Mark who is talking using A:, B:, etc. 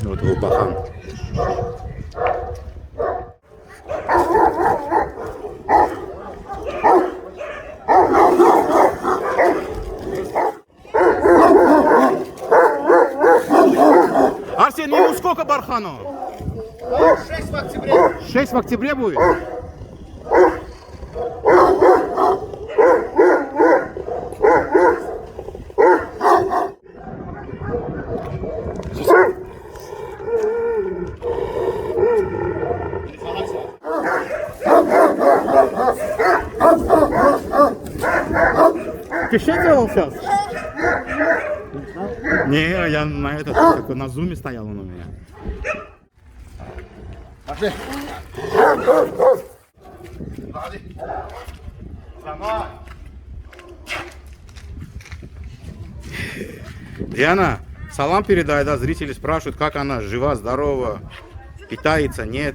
A: Вот его бахан. Арсен, ему сколько бархану?
B: 6 в октябре.
A: 6 в октябре будет? Ты что делал сейчас? Не, я на этот, такой, на зуме стоял он у меня.
B: Пошли.
A: Диана, салам передай, да, зрители спрашивают, как она, жива, здорова, питается, нет.